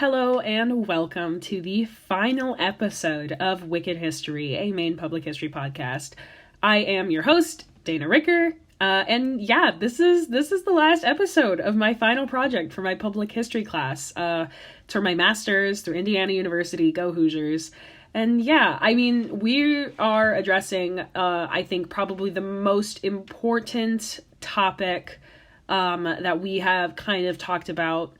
Hello and welcome to the final episode of Wicked History, a Maine public history podcast. I am your host, Dana Ricker, and yeah, this is the last episode of my final project for my public history class. For my master's through Indiana University, go Hoosiers. And yeah, I mean, we are addressing, I think, probably the most important topic that we have kind of talked about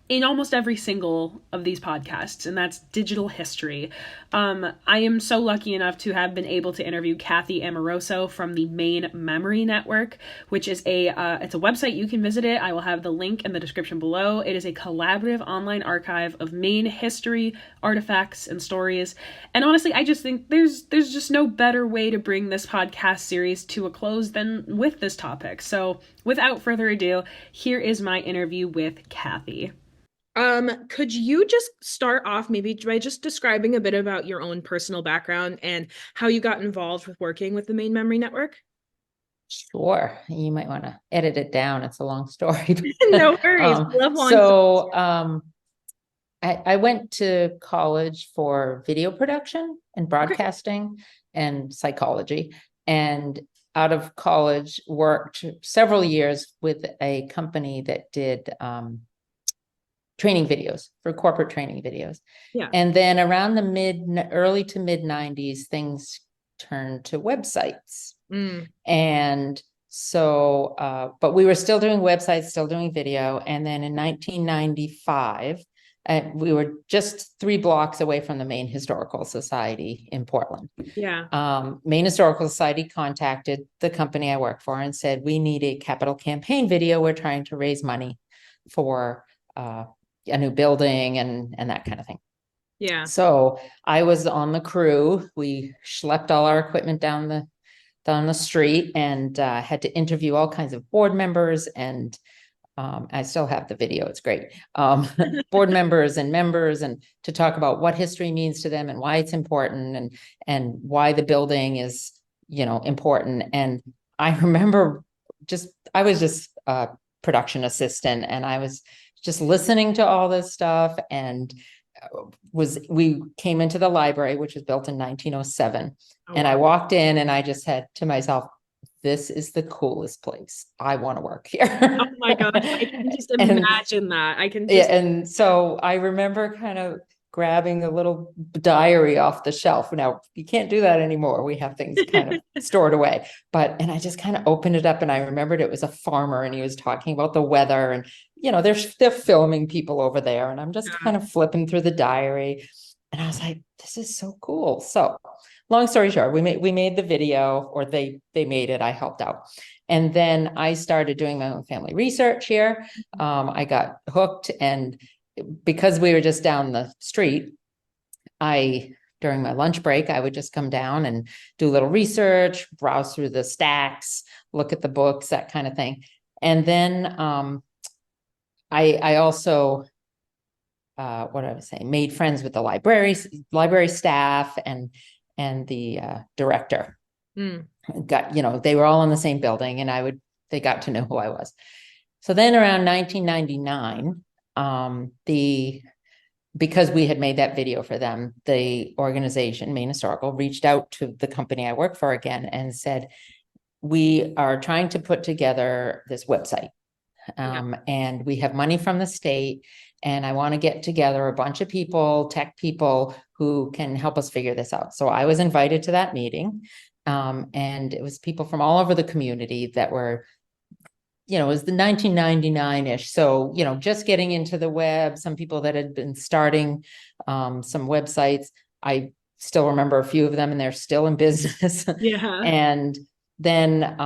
in almost every single of these podcasts, and that's digital history. I am so lucky enough to have been able to interview Kathy Amoroso from the Maine Memory Network, which is it's a website. You can visit it. I will have the link in the description below. It is a collaborative online archive of Maine history, artifacts, and stories. And honestly, I just think there's just no better way to bring this podcast series to a close than with this topic. So without further ado, here is my interview with Kathy. Could you just start off maybe by just describing a bit about your own personal background and how you got involved with working with the Maine Memory Network? Sure. You might want to edit it down. It's a long story. No worries. Love long so I went to college for video production and broadcasting and psychology. And out of college, worked several years with a company that did training videos for corporate training videos. Yeah. And then around the early to mid 90s, things turned to websites. And so, but we were still doing websites, still doing video. And then in 1995, we were just 3 blocks away from the Maine Historical Society in Portland. Yeah. Maine Historical Society contacted the company I work for and said, we need a capital campaign video. We're trying to raise money for a new building and that kind of thing. Yeah. So I was on the crew. We schlepped all our equipment down the street and had to interview all kinds of board members. And I still have the video. It's great. Board members and to talk about what history means to them and why it's important and why the building is, important. And I remember I was just a production assistant, and I was just listening to all this stuff, and we came into the library, which was built in 1907. And I walked in and I just said to myself, this is the coolest place. I want to work here. Oh my gosh. I can just imagine that. Yeah. And so I remember kind of grabbing a little diary off the shelf. Now you can't do that anymore. We have things kind of stored away, and I just kind of opened it up, and I remembered it was a farmer, and he was talking about the weather, and they're filming people over there, and I'm just kind of flipping through the diary, and I was like, this is so cool. So long story short, we made the video, or they made it. I helped out. And then I started doing my own family research here. I got hooked, and because we were just down the street, during my lunch break, I would just come down and do a little research, browse through the stacks, look at the books, that kind of thing. And then I also, what I was saying, made friends with the library staff and the director. They were all in the same building, and they got to know who I was. So then around 1999, because we had made that video for them, the organization, Maine Historical, reached out to the company I work for again and said, we are trying to put together this website. And we have money from the state, and I want to get together a bunch of people, tech people, who can help us figure this out. So I was invited to that meeting. And it was people from all over the community that were, it was the 1999-ish. So, just getting into the web, some people that had been starting some websites. I still remember a few of them, and they're still in business. Yeah. And then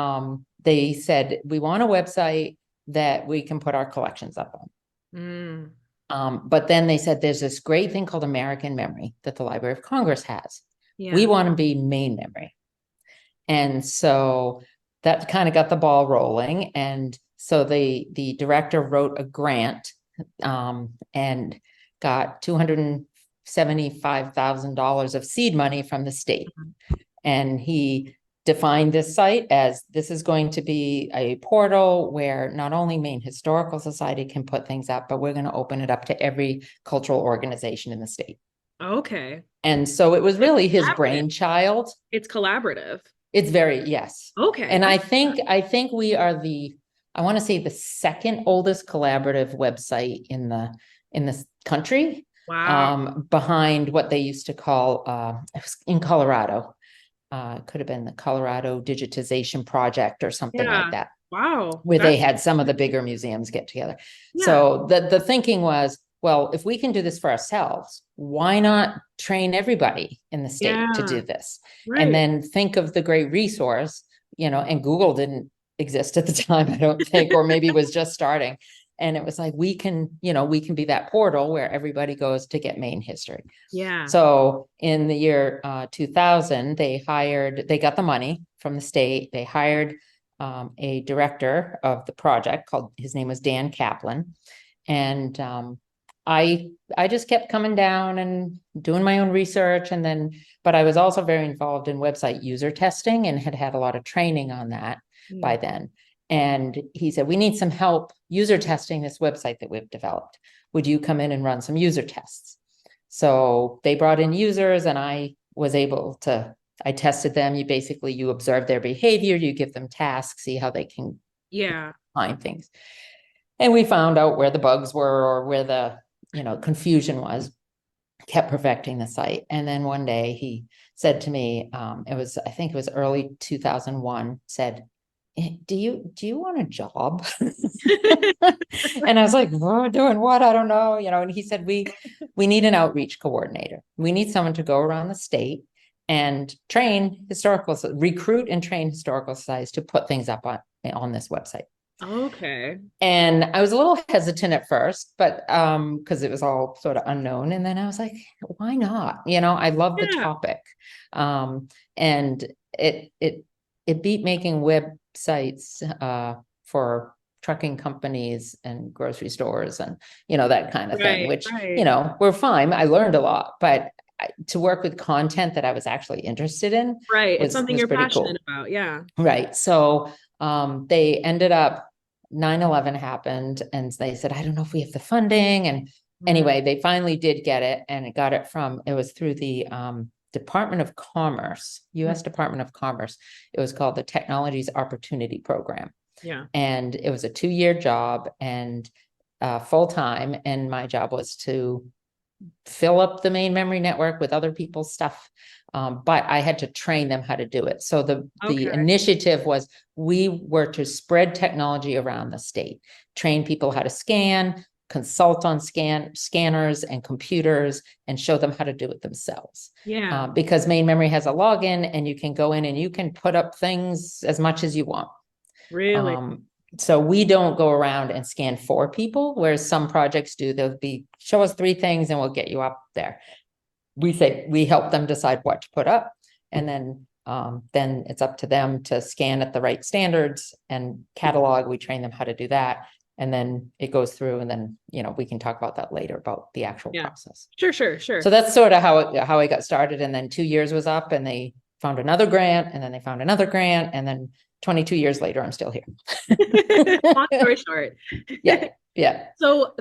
they said, we want a website that we can put our collections up on. But then they said, there's this great thing called American Memory that the Library of Congress has. Yeah. We want to be Maine Memory. And so that kind of got the ball rolling. And so the director wrote a grant and got $275,000 of seed money from the state. And he defined this site as this is going to be a portal where not only Maine Historical Society can put things up, but we're going to open it up to every cultural organization in the state. Okay. And so it was really his Collaborative. brainchild. It's collaborative. It's very, yes. Okay. And I think we are I want to say the second oldest collaborative website in the country. Wow. Behind what they used to call it was in Colorado. It could have been the Colorado Digitization Project or something like that. Wow. Where they had some of the bigger museums get together. Yeah. So the thinking was, well, if we can do this for ourselves, why not train everybody in the state to do this? Right. And then think of the great resource, and Google didn't exist at the time, I don't think, or maybe was just starting. And it was like, we can be that portal where everybody goes to get Maine history. Yeah. So in the year 2000, they got the money from the state. They hired a director of the project his name was Dan Kaplan. And I just kept coming down and doing my own research. But I was also very involved in website user testing and had a lot of training on that by then. And he said, we need some help user testing this website that we've developed. Would you come in and run some user tests? So they brought in users and I tested them. You observe their behavior, you give them tasks, see how they can find things. And we found out where the bugs were or where the, confusion was, kept perfecting the site. And then one day he said to me, I think it was early 2001, said, do you want a job? And I was like, oh, doing what? I don't know. And he said, we need an outreach coordinator. We need someone to go around the state and recruit and train historical societies to put things up on this website. Okay. And I was a little hesitant at first, but because it was all sort of unknown. And then I was like, why not? I love the topic. And it beat making websites for trucking companies and grocery stores and, that kind of thing, which, we're fine. I learned a lot, but to work with content that I was actually interested in. Right. It's something you're passionate about. Yeah. Right. So they ended up, 9/11 happened and they said, I don't know if we have the funding. And anyway, they finally did get it, and it was through the Department of Commerce, U.S. Department of Commerce. It was called the Technologies Opportunity Program. Yeah. And it was a 2-year job and full time. And my job was to fill up the Maine Memory Network with other people's stuff. But I had to train them how to do it. So the initiative was, we were to spread technology around the state, train people how to scan, consult on scanners and computers, and show them how to do it themselves. Yeah. Because Maine Memory has a login and you can go in and you can put up things as much as you want. Really? So we don't go around and scan for people, whereas some projects do. They'll show us 3 things and we'll get you up there. We help them decide what to put up, and then it's up to them to scan at the right standards and catalog. We train them how to do that, and then it goes through, and then we can talk about that later about the actual process. Sure. So that's sort of how I got started, and then 2 years was up, and they found another grant, and then they found another grant, and then 22 years later, I'm still here. Long story short. Yeah. So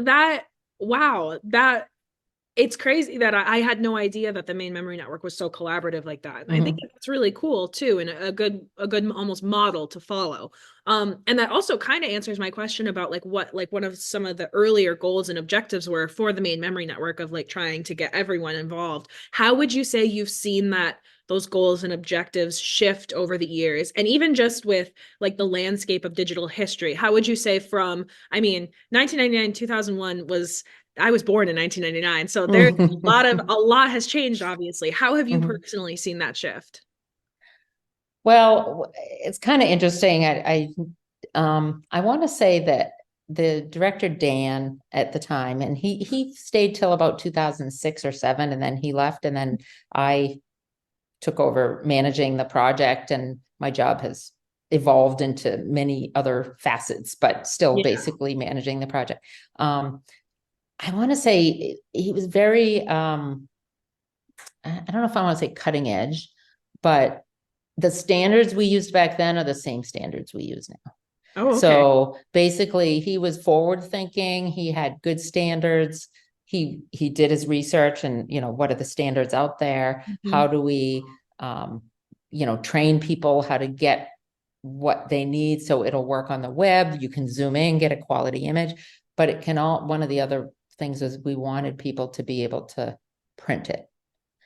it's crazy that I had no idea that the Maine Memory Network was so collaborative like that. I think that's really cool too, and a good almost model to follow. And that also kind of answers my question about what one of some of the earlier goals and objectives were for the Maine Memory Network of trying to get everyone involved. How would you say you've seen those goals and objectives shift over the years? And even just with the landscape of digital history, how would you say from, 1999, 2001 I was born in 1999. So there's a lot has changed, obviously. How have you personally seen that shift? Well, it's kind of interesting. I want to say that the director, Dan, at the time, and he stayed till about 2006 or 7, and then he left, and then I took over managing the project, and my job has evolved into many other facets, but still basically managing the project. I want to say he was very, I don't know if I want to say cutting edge, but the standards we used back then are the same standards we use now. Oh, okay. So basically he was forward thinking. He had good standards. He did his research and, what are the standards out there? How do we, train people how to get what they need so it'll work on the web. You can zoom in, get a quality image, but it can one of the other things is we wanted people to be able to print it.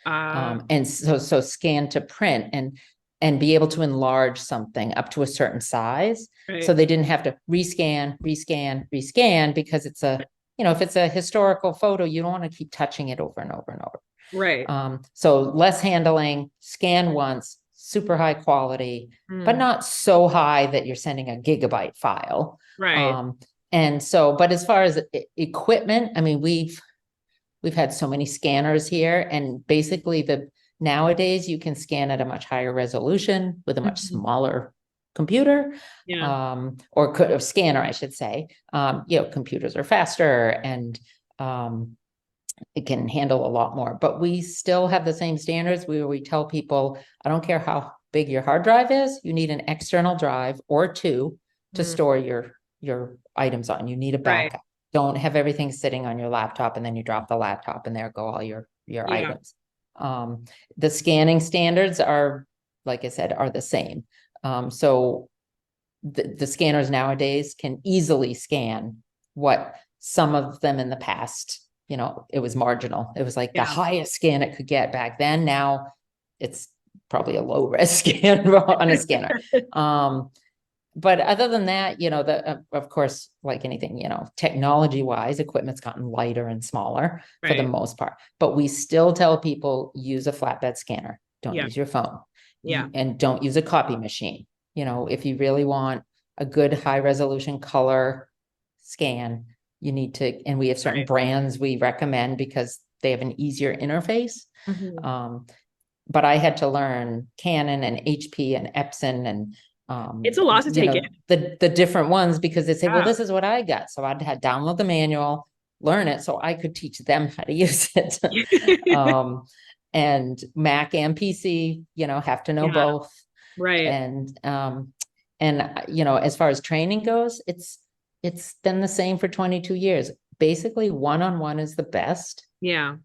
And so scan to print and be able to enlarge something up to a certain size. Right. So they didn't have to rescan because it's if it's a historical photo, you don't want to keep touching it over and over and over. Right. So less handling, scan once, super high quality, but not so high that you're sending a gigabyte file. Right. And so, but as far as equipment, I mean, we've had so many scanners here, and basically nowadays you can scan at a much higher resolution with a much smaller computer, or scanner, I should say. Computers are faster and it can handle a lot more, but we still have the same standards where we tell people, I don't care how big your hard drive is, you need an external drive or two to store your items on. You need a backup. Right. Don't have everything sitting on your laptop and then you drop the laptop and there go all your items. The scanning standards are, like I said, are the same. So the scanners nowadays can easily scan what some of them in the past, it was marginal. It was like the highest scan it could get back then. Now it's probably a low res scan on a scanner. But other than that, of course, like anything, technology wise, equipment's gotten lighter and smaller for the most part, but we still tell people use a flatbed scanner. Don't use your phone. And don't use a copy machine. If you really want a good high resolution color scan, you need to, and we have certain brands we recommend because they have an easier interface. But I had to learn Canon and HP and Epson and it's a lot to take in. The different ones, because they say, well, this is what I got. So I'd had download the manual, learn it so I could teach them how to use it. And Mac and PC, have to know both. Right. And as far as training goes, it's been the same for 22 years. Basically, one-on-one is the best. Yeah.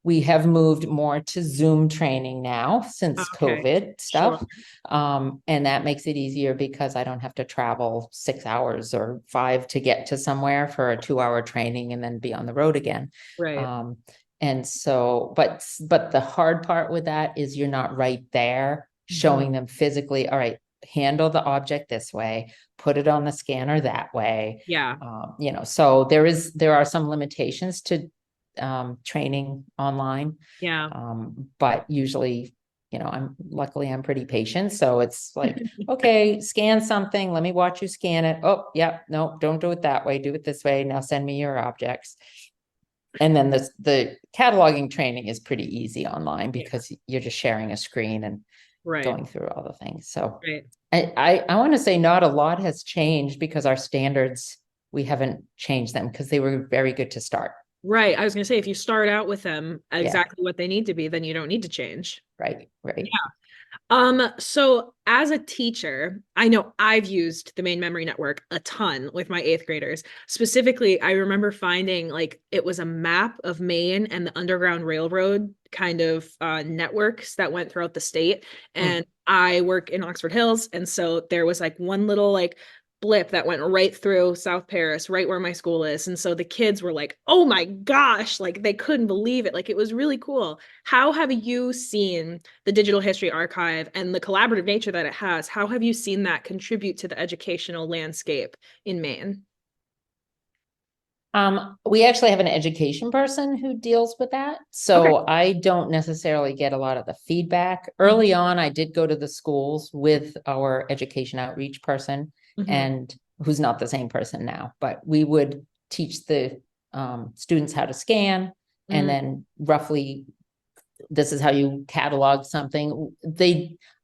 We have moved more to Zoom training now since COVID stuff. Sure. And that makes it easier because I don't have to travel 6 hours or 5 to get to somewhere for a 2-hour training and then be on the road again. Right. And so, but the hard part with that is you're not right there showing them physically, all right, handle the object this way, put it on the scanner that way. Yeah. So there are some limitations to training online. Yeah. But usually, I'm pretty patient. So it's like, okay, scan something. Let me watch you scan it. Oh, yeah. No, don't do it that way. Do it this way. Now send me your objects. And then the cataloging training is pretty easy online because you're just sharing a screen and going through all the things. So I want to say not a lot has changed because our standards, we haven't changed them because they were very good to start. Right. I was going to say, if you start out with them exactly what they need to be, then you don't need to change. Right. Yeah. So as a teacher, I know I've used the Maine Memory Network a ton with my 8th graders. Specifically, I remember finding it was a map of Maine and the Underground Railroad kind of networks that went throughout the state. And I work in Oxford Hills. And so there was one little blip that went right through South Paris, right where my school is. And so the kids were like, oh my gosh, they couldn't believe it. It was really cool. How have you seen the Digital History Archive and the collaborative nature that it has? How have you seen that contribute to the educational landscape in Maine? We actually have an education person who deals with that. So I don't necessarily get a lot of the feedback. Early on, I did go to the schools with our education outreach person, and who's not the same person now, but we would teach the students how to scan, and then roughly this is how you catalog something.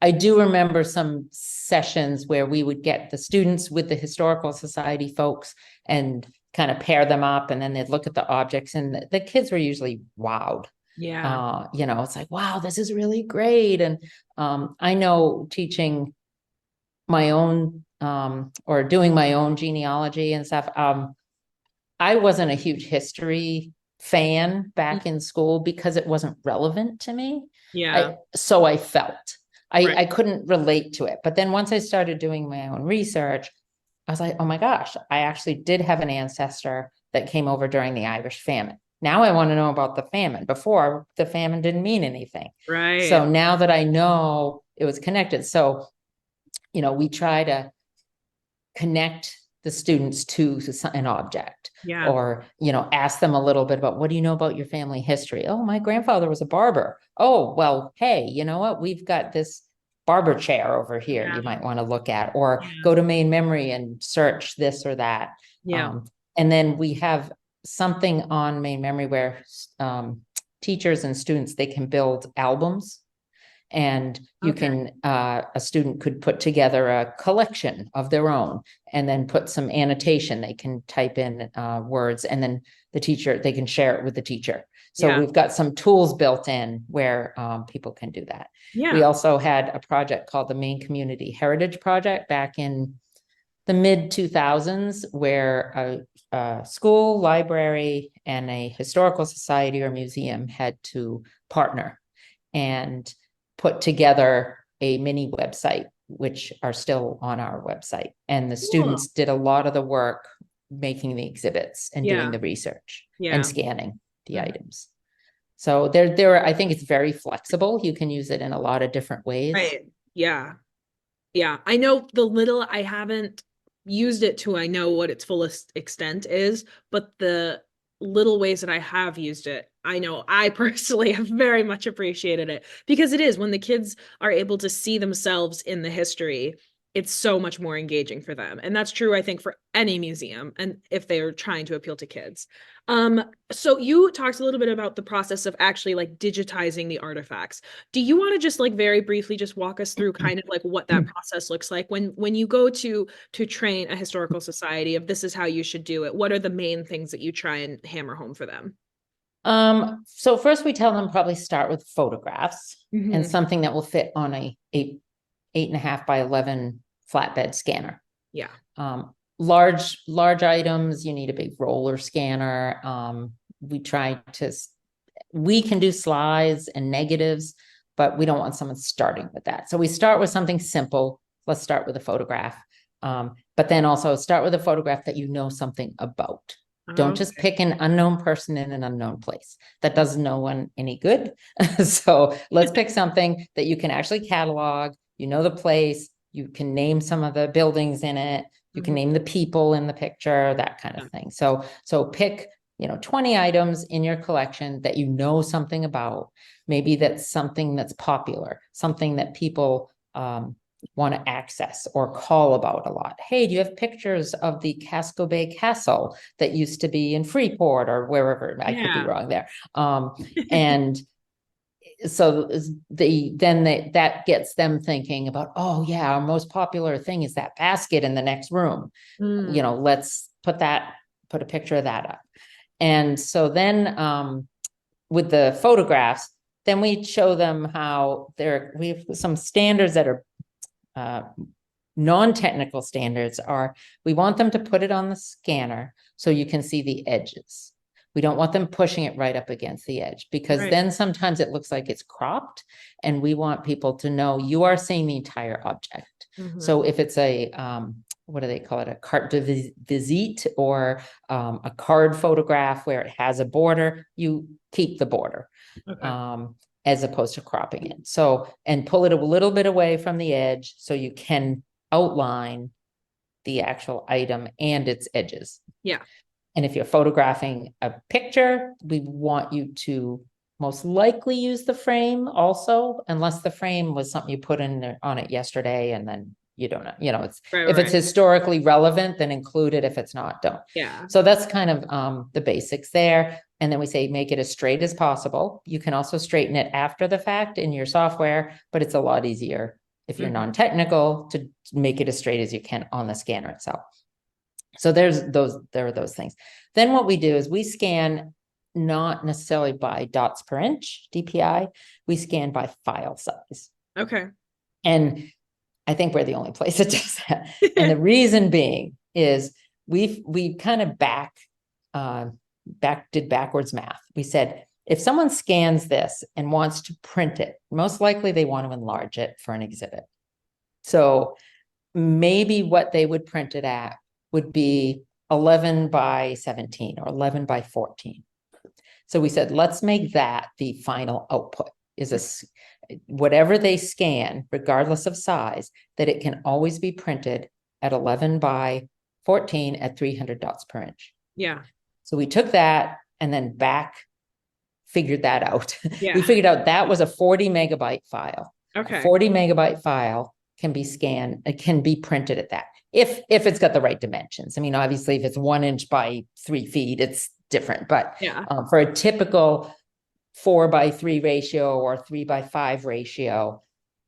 I do remember some sessions where we would get the students with the Historical Society folks and kind of pair them up, and then they'd look at the objects, and the kids were usually wowed Yeah. It's like, wow, this is really great. And I know teaching my own or doing my own genealogy and stuff. I wasn't a huge history fan back in school because it wasn't relevant to me. Yeah. So I felt Right. I couldn't relate to it. But then once I started doing my own research, I was like, oh my gosh, I actually did have an ancestor that came over during the Irish famine. Now I want to know about the famine. Before, the famine didn't mean anything. So Right. now that I know it was connected. So, we try to connect the students to an object, Yeah. or ask them a little bit about, what do you know about your family history? Oh, my grandfather was a barber. Oh, well, hey, you know what, we've got this barber chair over here Yeah. you might want to look at, or Yeah. go to Maine Memory and search this or that. Yeah. And then we have something on Maine Memory where teachers and students, they can build albums, and you Okay. can a student could put together a collection of their own, and then put some annotation. They can type in words, and then they can share it with the teacher. So Yeah. we've got some tools built in where people can do that. We Yeah. also had a project called the Maine Community Heritage Project back in the mid 2000s, where a school, library, and a historical society or museum had to partner and put together a mini website, which are still on our website. And the Cool. students did a lot of the work making the exhibits and doing Yeah. the research Yeah. and scanning the Mhm. items. So there, I think it's very flexible. You can use it in a lot of different ways. Right. Yeah. Yeah. I know the little I haven't used it to, I know what its fullest extent is, but the little ways that I have used it, I know I personally have very much appreciated it, because it is when the kids are able to see themselves in the history, it's so much more engaging for them. And that's true, I think, for any museum, and if they're trying to appeal to kids. So you talked a little bit about the process of actually like digitizing the artifacts. Do you want to just like very briefly just walk us through kind of like what that process looks like when you go to train a historical society of this is how you should do it? What are the main things that you try and hammer home for them? So first we tell them probably start with photographs and Mhm. something that will fit on a 8.5 by 11 flatbed scanner. Yeah. Large items, you need a big roller scanner. We can do slides and negatives, but we don't want someone starting with that. So we start with something simple. Let's start with a photograph. But then also start with a photograph that you know something about. Don't just Okay. pick an unknown person in an unknown place. That does no one any good. So let's pick something that you can actually catalog. You know the place. You can name some of the buildings in it. You can Mhm. name the people in the picture, that kind Yeah. of thing. So pick 20 items in your collection that you know something about. Maybe that's something that's popular, something that people want to access or call about a lot. Hey, do you have pictures of the Casco Bay Castle that used to be in Freeport or wherever? I could be Yeah. wrong there. And so that gets them thinking about, oh yeah, our most popular thing is that basket in the next room. Mm. Let's put a picture of that up. And so then with the photographs, then we show them how we have some standards that are non-technical standards. We want them to put it on the scanner so you can see the edges. We don't want them pushing it right up against the edge, because Right. then sometimes it looks like it's cropped, and we want people to know you are seeing the entire object. Mhm. So if it's a what do they call it, a carte de visite, or a card photograph where it has a border, you keep the border. Okay. As opposed to cropping it. So, and pull it a little bit away from the edge so you can outline the actual item and its edges. Yeah. And if you're photographing a picture, we want you to most likely use the frame also, unless the frame was something you put on it yesterday and then you don't know, if it's Right. historically relevant, then include it. If it's not, don't. Yeah. So that's kind of the basics there. And then we say, make it as straight as possible. You can also straighten it after the fact in your software, but it's a lot easier if you're Mhm. non-technical to make it as straight as you can on the scanner itself. So there are those things. Then what we do is we scan not necessarily by dots per inch DPI. We scan by file size. Okay. And I think we're the only place that does that. And the reason being is we kind of did backwards math. We said, if someone scans this and wants to print it, most likely they want to enlarge it for an exhibit. So maybe what they would print it at would be 11 by 17 or 11 by 14. So we said, let's make that the final output, is whatever they scan, regardless of size, that it can always be printed at 11 by 14 at 300 dots per inch. Yeah. So we took that and then figured that out. Yeah. We figured out that was a 40 megabyte file. Okay. A 40 megabyte file can be scanned, it can be printed at that. If it's got the right dimensions. I mean, obviously, if it's 1 inch by 3 feet, it's different. But yeah, for a typical 4 by 3 ratio or 3 by 5 ratio,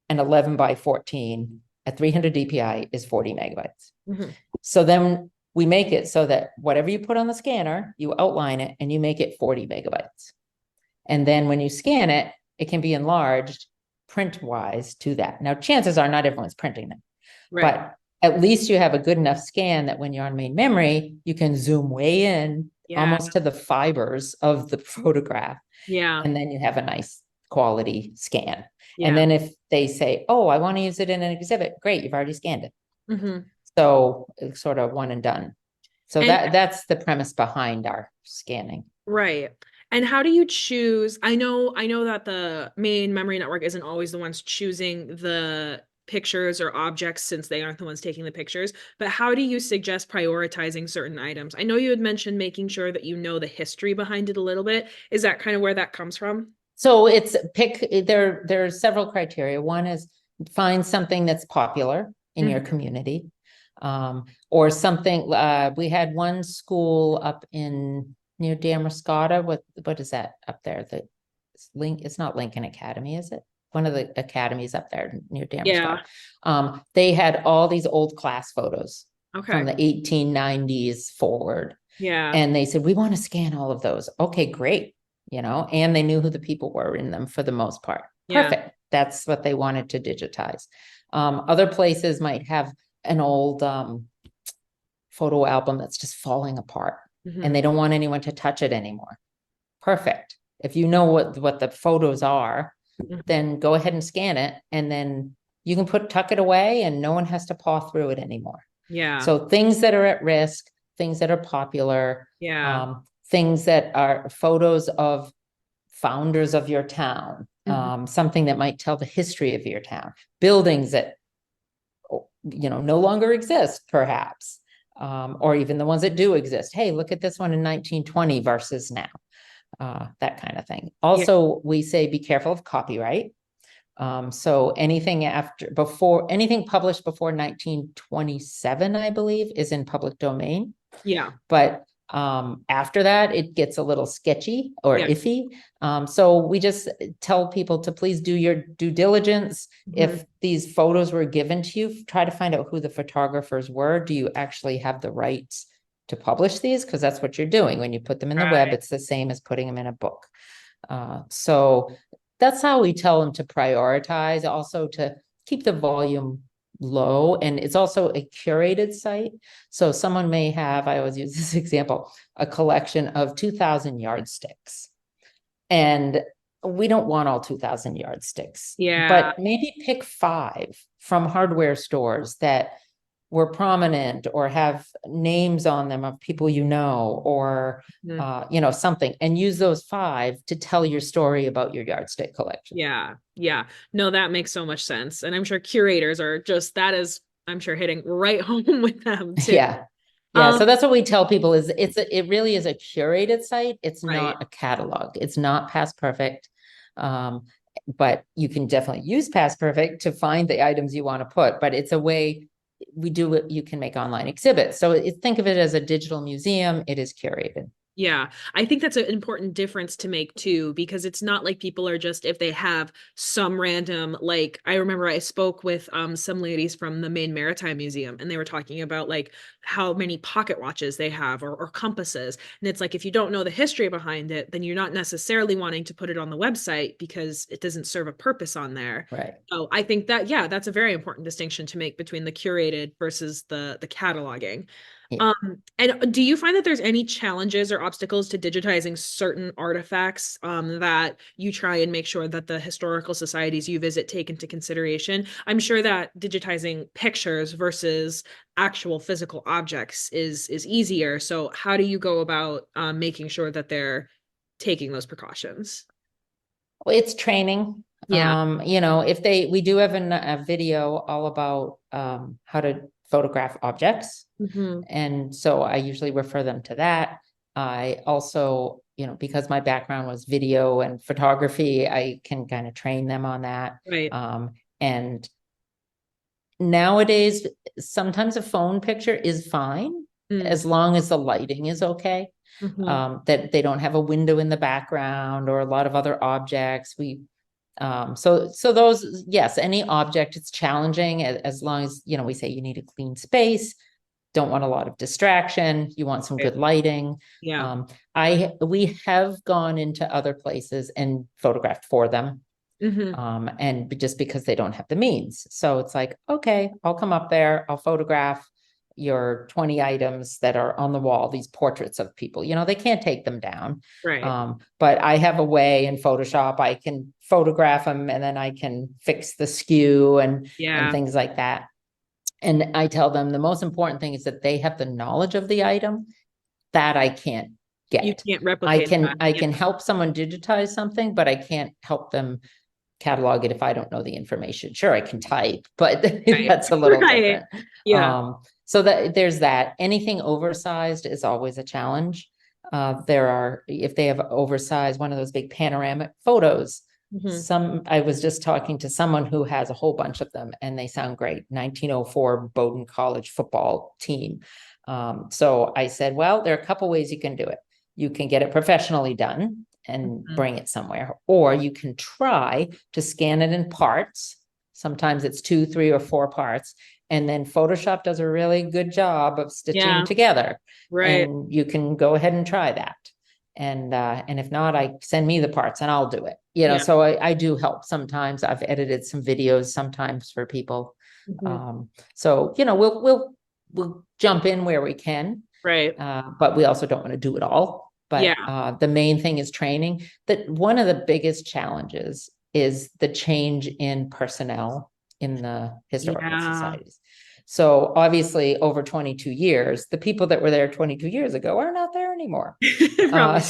and 11 by 14 at 300 DPI is 40 megabytes. Mm-hmm. So then we make it so that whatever you put on the scanner, you outline it and you make it 40 megabytes. And then when you scan it, it can be enlarged print-wise to that. Now, chances are not everyone's printing them, right. but at least you have a good enough scan that when you're on main memory, you can zoom way in, almost to the fibers of the photograph. Yeah. And then you have a nice quality scan. Yeah. And then if they say, oh, I want to use it in an exhibit, great, you've already scanned it. Mm-hmm. So it's sort of one and done. So that's the premise behind our scanning. Right. And how do you choose? I know that the Maine Memory Network isn't always the ones choosing the pictures or objects, since they aren't the ones taking the pictures, but how do you suggest prioritizing certain items? I know you had mentioned making sure that you know the history behind it a little bit. Is that kind of where that comes from? So it's there are several criteria. One is find something that's popular in your community, or something. We had one school up near Damascotta. What is that up there? It's not Lincoln Academy, is it? One of the academies up there near Damascotta. Yeah. They had all these old class photos from the 1890s forward. Yeah. And they said, we want to scan all of those. Okay, great. And they knew who the people were in them for the most part. Perfect. That's what they wanted to digitize. Other places might have an old photo album that's just falling apart, and they don't want anyone to touch it anymore. Perfect. If you know what the photos are, then go ahead and scan it, and then you can tuck it away, and no one has to paw through it anymore. Yeah. So things that are at risk, things that are popular, things that are photos of founders of your town, something that might tell the history of your town, buildings that no longer exist, perhaps, or even the ones that do exist. Hey, look at this one in 1920 versus now. That kind of thing. Also, we say be careful of copyright. So anything published before 1927, I believe, is in public domain. Yeah. But after that, it gets a little sketchy or iffy. So we just tell people to please do your due diligence. If these photos were given to you, try to find out who the photographers were. Do you actually have the rights to publish these? Because that's what you're doing. When you put them in the web, it's the same as putting them in a book. So that's how we tell them to prioritize, also to keep the volume low. And it's also a curated site. So someone may have, I always use this example, a collection of 2,000 yardsticks. And we don't want all 2,000 yardsticks. Yeah. But maybe pick 5 from hardware stores that were prominent or have names on them of people or something, and use those 5 to tell your story about your yardstick collection. Yeah. No, that makes so much sense. And I'm sure curators are I'm sure hitting right home with them too. Yeah. So that's what we tell people is it really is a curated site. It's not a catalog. It's not past perfect. But you can definitely use past perfect to find the items you want to put, but it's a way you can make online exhibits. So think of it as a digital museum. It is curated. Yeah, I think that's an important difference to make too, because it's not like people are just, if they have some random, like, I remember I spoke with some ladies from the Maine Maritime Museum, and they were talking about like how many pocket watches they have, or compasses. And it's like, if you don't know the history behind it, then you're not necessarily wanting to put it on the website because it doesn't serve a purpose on there. Right. So I think that, yeah, that's a very important distinction to make between the curated versus the cataloging. Yeah. And do you find that there's any challenges or obstacles to digitizing certain artifacts that you try and make sure that the historical societies you visit take into consideration? I'm sure that digitizing pictures versus actual physical objects is easier. So how do you go about making sure that they're taking those precautions? Well, it's training. Yeah. If we do have a video all about how to photograph objects. Hmm. And so I usually refer them to that. I also, because my background was video and photography, I can kind of train them on that. Right. And nowadays, sometimes a phone picture is fine Mm. as long as the lighting is okay. Hmm. That they don't have a window in the background or a lot of other objects. So those, yes, any object, it's challenging as long as, we say you need a clean space, don't want a lot of distraction, you want some Right. good lighting. Yeah. We have gone into other places and photographed for them. Hmm. And just because they don't have the means. So it's like, okay, I'll come up there, I'll photograph your 20 items that are on the wall, these portraits of people, they can't take them down. Right. But I have a way in Photoshop, I can photograph them and then I can fix the skew and Yeah. things like that. And I tell them the most important thing is that they have the knowledge of the item that I can't You get. can't I replicate can that. I Yeah. can help someone digitize something, but I can't help them catalog it if I don't know the information. Sure, I can type, but Right. that's a little Right. different. Yeah. So that there's that. Anything oversized is always a challenge. If they have oversized one of those big panoramic photos, Hmm. I was just talking to someone who has a whole bunch of them and they sound great. 1904 Bowdoin College football team. So I said, well, there are a couple ways you can do it. You can get it professionally done and Hmm. bring it somewhere, or you can try to scan it in parts. Sometimes it's 2, 3, or 4 parts. And then Photoshop does a really good job of stitching Yeah. together. Right. And you can go ahead and try that. And if not, send me the parts and I'll do it. Yeah. So I do help sometimes. I've edited some videos sometimes for people. Hmm. So, we'll jump in where we can, Right. but we also don't want to do it all. But Yeah. the main thing is training. That one of the biggest challenges is the change in personnel in the historical Yeah. societies. So obviously over 22 years, the people that were there 22 years ago are not there anymore. Probably.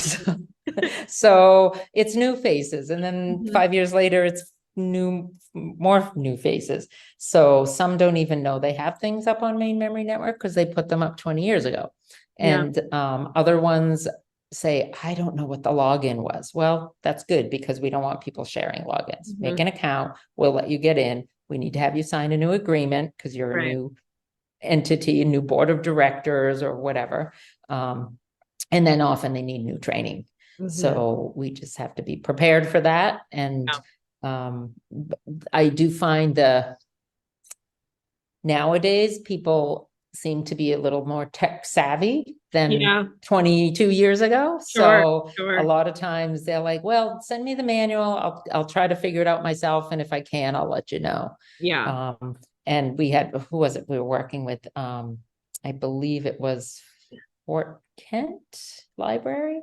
So it's new faces. And then Mhm. 5 years later, it's more new faces. So some don't even know they have things up on Maine Memory Network because they put them up 20 years ago. Yeah. And other ones say, I don't know what the login was. Well, that's good because we don't want people sharing logins. Make Mhm. an account. We'll let you get in. We need to have you sign a new agreement because you're a Right. new entity, a new board of directors or whatever. And then often they need new training. Mhm. So we just have to be prepared for that. And I do find nowadays people seem to be a little more tech savvy than Yeah. 22 years ago. Sure. So a Sure. lot of times they're like, well, send me the manual. I'll try to figure it out myself. And if I can, I'll let you know. Yeah. And we had, who was it we were working with? I believe it was Fort Kent Library.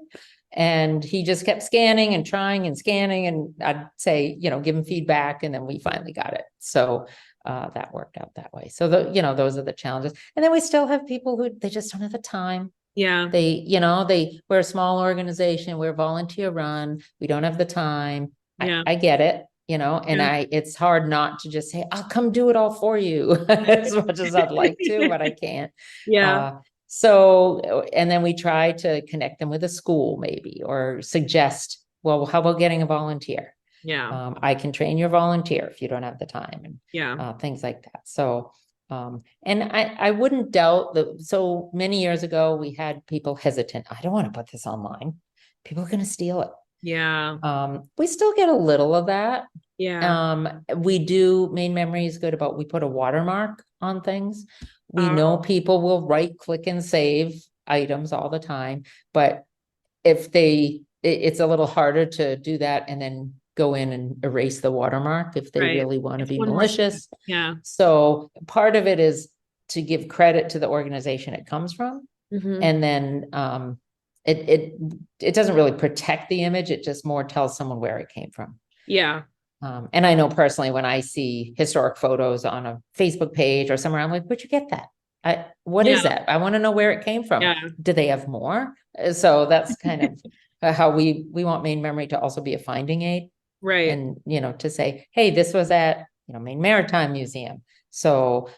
And he just kept scanning and trying and scanning. And I'd say, give him feedback. And then we finally got it. So that worked out that way. So those are the challenges. And then we still have people who they just don't have the time. Yeah. We're a small organization, we're volunteer run, we don't have the time. Yeah. I get it, and Yeah. it's hard not to just say, I'll come do it all for you as much as I'd like to, but I can't. Yeah. And then we try to connect them with a school maybe, or suggest, well, how about getting a volunteer? Yeah. I can train your volunteer if you don't have the time, and Yeah. things like that. So And I wouldn't doubt that. So many years ago, we had people hesitant. I don't want to put this online. People are going to steal it. Yeah. We still get a little of that. Yeah. We do, Maine Memory is good about, we put a watermark on things. We know Oh, people will right click and save items all the time, but if it's a little harder to do that and then go in and erase the watermark if they right. really want to It's be one more step. malicious. Yeah. So part of it is to give credit to the organization it comes from. Mm-hmm. And then it doesn't really protect the image, it just more tells someone where it came from. Yeah. And I know personally, when I see historic photos on a Facebook page or somewhere, I'm like, where'd you get that? What is Yeah. that? I want to know where it came from. Yeah. Do they have more? So that's kind of how we want Maine Memory to also be a finding aid. Right. And, to say, hey, this was at, Maine Maritime Museum. So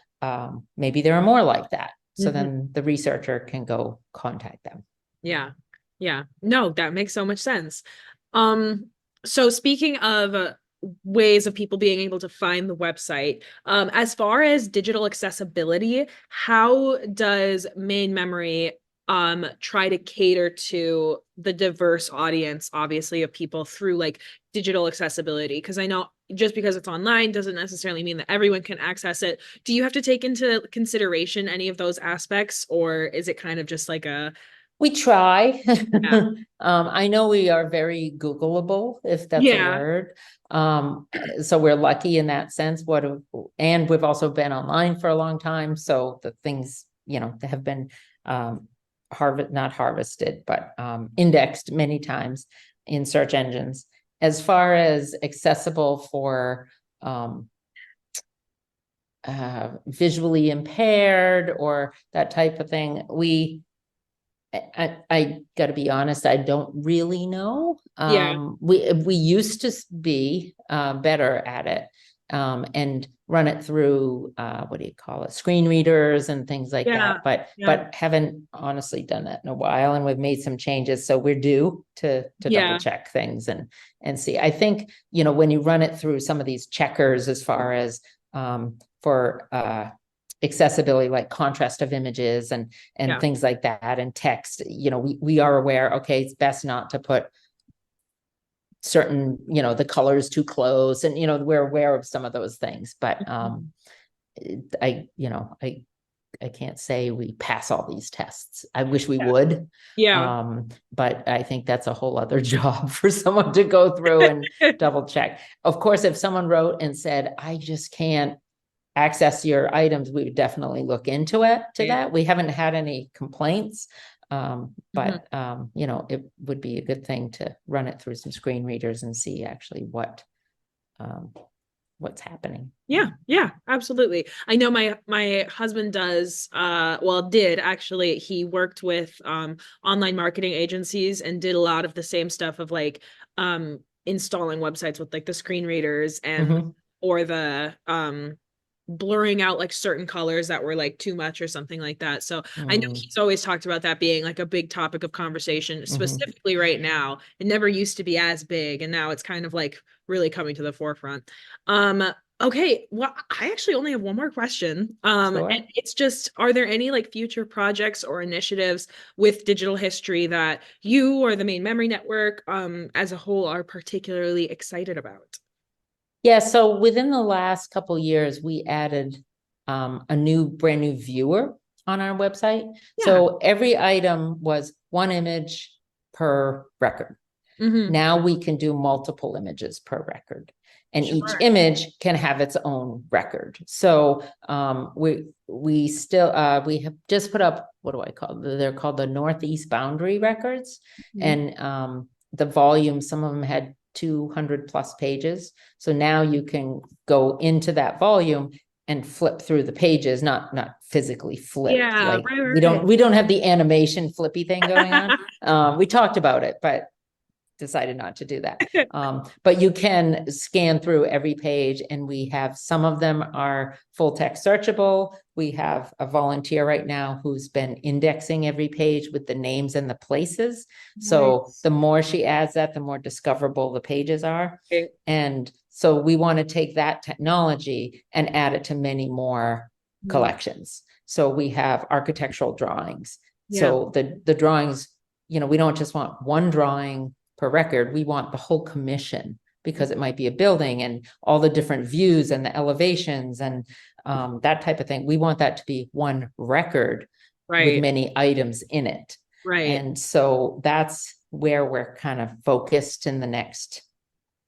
maybe there are more like that. So Mm-hmm. then the researcher can go contact them. Yeah. Yeah. No, that makes so much sense. So speaking of ways of people being able to find the website, as far as digital accessibility, how does Maine Memory try to cater to the diverse audience, obviously, of people through like digital accessibility? Because I know just because it's online doesn't necessarily mean that everyone can access it. Do you have to take into consideration any of those aspects, or is it kind of just like a We try. yeah. I know we are very Googleable, if that's a Yeah. word. So we're lucky in that sense. And we've also been online for a long time. So the things, that have been not harvested, but indexed many times in search engines. As far as accessible for visually impaired or that type of thing, I got to be honest, I don't really know. Yeah. We used to be better at it and run it through what do you call it, screen readers and things like Yeah. that, but haven't honestly done that in a while, and we've made some changes, so we're due to double check things and see. I think when you run it through some of these checkers as far as for accessibility, like contrast of images and Yeah. things like that, and text, we are aware, okay, it's best not to put certain, the colors too close, and we're aware of some of those things, but I can't say we pass all these tests. I wish we would. Yeah. But I think that's a whole other job for someone to go through and double check. Of course, if someone wrote and said, I just can't access your items, we would definitely look into that. We haven't had any complaints. But it would be a good thing to run it through some screen readers and see actually what's happening. Yeah, absolutely. I know my husband does did actually. He worked with online marketing agencies and did a lot of the same stuff of like installing websites with like the screen readers and or the blurring out like certain colors that were like too much or something like that. So I know he's always talked about that being like a big topic of conversation, specifically right now. It never used to be as big, and now it's kind of like really coming to the forefront. Okay, well, I actually only have one more question. Sure. And it's just, are there any like future projects or initiatives with digital history that you or the Maine Memory Network as a whole are particularly excited about? Yeah, so within the last couple of years, we added a brand new viewer on our website. Yeah. So every item was one image per record. Now we can do multiple images per record, and each image can have its own record. So we still we have just put up, what do I call them? They're called the Northeast Boundary Records, and the volume, some of them had 200 plus pages. So now you can go into that volume and flip through the pages, not physically flip. Yeah, like we don't have the animation flippy thing going on. We talked about it, but decided not to do that. But you can scan through every page, and we have some of them are full text searchable. We have a volunteer right now who's been indexing every page with the names and the places. So the more she adds that, the more discoverable the pages are. And so we want to take that technology and add it to many more collections. So we have architectural drawings. Yeah. So the drawings, we don't just want one drawing per record, we want the whole commission, because it might be a building and all the different views and the elevations and that type of thing. We want that to be one record with many items in it. Right. And so that's where we're kind of focused in the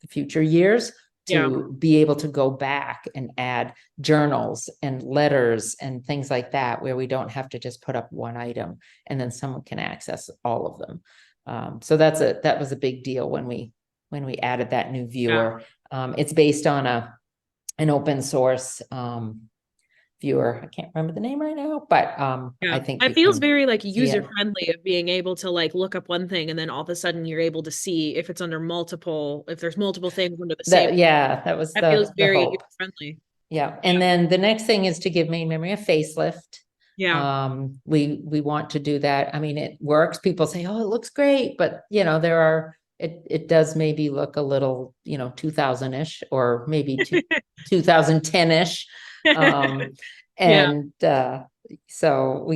future years, to be able to go back and add journals and letters and things like that, where we don't have to just put up one item and then someone can access all of them. So that was a big deal when we added that new viewer. It's based on an open source viewer. I can't remember the name right now, but I think it feels very like user friendly, of being able to like look up one thing and then all of a sudden you're able to see if it's under if there's multiple things under the same. That feels very hope. user friendly. Yeah. And then the next thing is to give Maine Memory a facelift. We want to do that. I mean, it works. People say, oh, it looks great, but it does maybe look a little, 2000-ish or maybe 2010-ish. So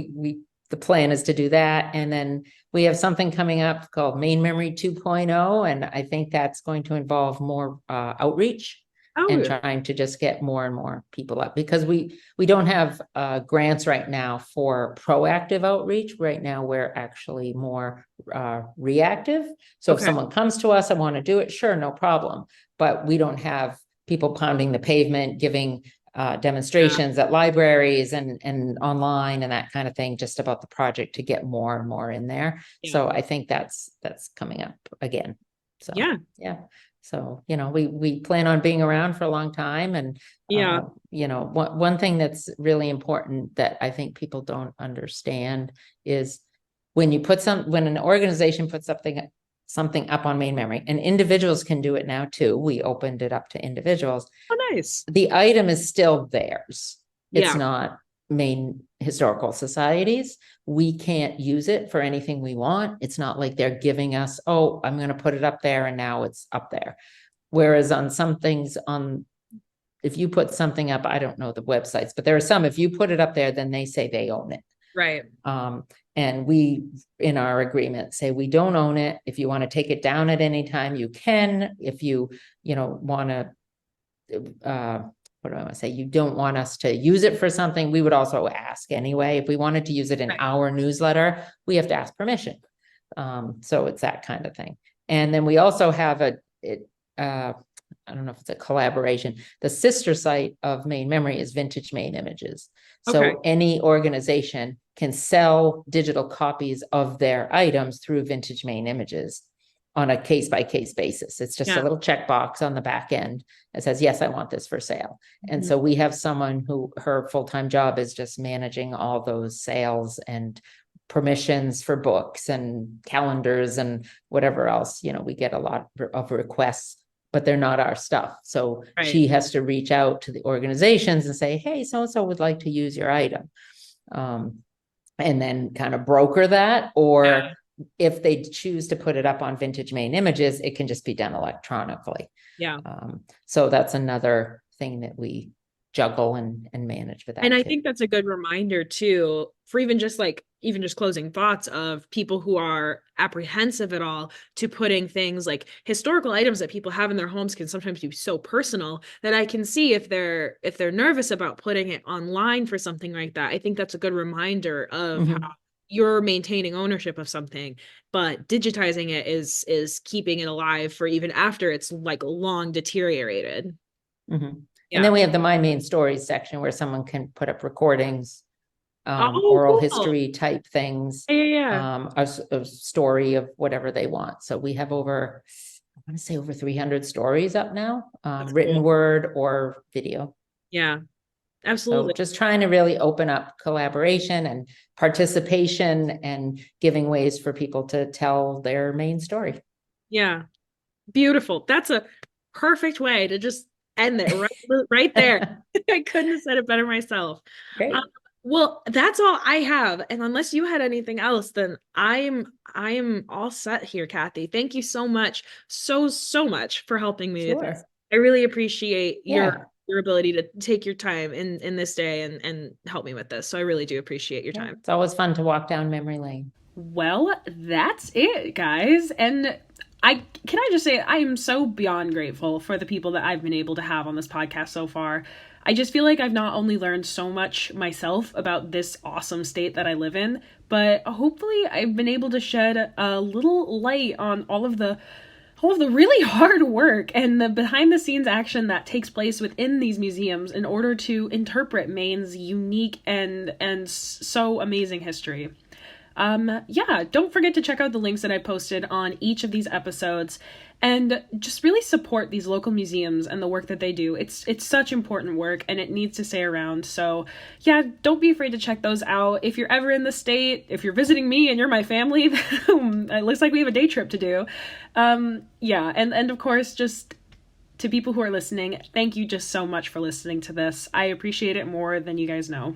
the plan is to do that. And then we have something coming up called Maine Memory 2.0. And I think that's going to involve more outreach and trying to just get more and more people up, because we don't have grants right now for proactive outreach. Right now, we're actually more reactive. So if someone comes to us, I want to do it, sure, no problem. But we don't have people pounding the pavement, giving demonstrations at libraries and online and that kind of thing, just about the project, to get more and more in there. So I think that's coming up again. So so we plan on being around for a long time. And one thing that's really important that I think people don't understand is when an organization puts something up on Maine Memory, and individuals can do it now too. We opened it up to individuals. Oh, nice. The item is still theirs. It's not Maine Historical Society's. We can't use it for anything we want. It's not like they're giving us, oh, I'm going to put it up there and now it's up there. Whereas on some things, if you put something up, I don't know the websites, but there are some, if you put it up there, then they say they own it. Right. And we, in our agreement, say we don't own it. If you want to take it down at any time, you can. If you, want to, what do I want to say? You don't want us to use it for something, we would also ask anyway. If we wanted to use it in our newsletter, we have to ask permission. So it's that kind of thing. And then we also have I don't know if it's a collaboration. The sister site of Maine Memory is Vintage Maine Images. So any organization can sell digital copies of their items through Vintage Maine Images on a case-by-case basis. It's just a little checkbox on the back end that says, yes, I want this for sale. And so we have someone who her full-time job is just managing all those sales and permissions for books and calendars and whatever else. We get a lot of requests, but they're not our stuff. So she has to reach out to the organizations and say, hey, so-and-so would like to use your item. And then kind of broker that, or if they choose to put it up on Vintage Maine Images, it can just be done electronically. So that's another thing that we juggle and manage with that. And I think that's a good reminder too, for even just closing thoughts of people who are apprehensive at all to putting things like historical items that people have in their homes can sometimes be so personal that I can see if they're nervous about putting it online for something like that. I think that's a good reminder of how you're maintaining ownership of something, but digitizing it is keeping it alive for even after it's like long deteriorated. And then we have the My Maine Stories section where someone can put up recordings, oral history type things, a story of whatever they want. So we have over 300 stories up now, written word or video. Yeah, absolutely. So just trying to really open up collaboration and participation and giving ways for people to tell their main story. Yeah, beautiful. That's a perfect way to just end it right there. I couldn't have said it better myself. Great. Well, that's all I have. And unless you had anything else, then I am all set here, Kathy. Thank you so much. So much for helping me with this. I really appreciate your your ability to take your time in this day and help me with this. So I really do appreciate your time. It's always fun to walk down memory lane. Well, that's it, guys. And I just say I am so beyond grateful for the people that I've been able to have on this podcast so far. I just feel like I've not only learned so much myself about this awesome state that I live in, but hopefully I've been able to shed a little light on all of the really hard work and the behind the scenes action that takes place within these museums in order to interpret Maine's unique and so amazing history. Yeah, don't forget to check out the links that I posted on each of these episodes and just really support these local museums and the work that they do. It's such important work and it needs to stay around. So yeah, don't be afraid to check those out. If you're ever in the state, if you're visiting me and you're my family, it looks like we have a day trip to do. Yeah, and of course, just to people who are listening, thank you just so much for listening to this. I appreciate it more than you guys know.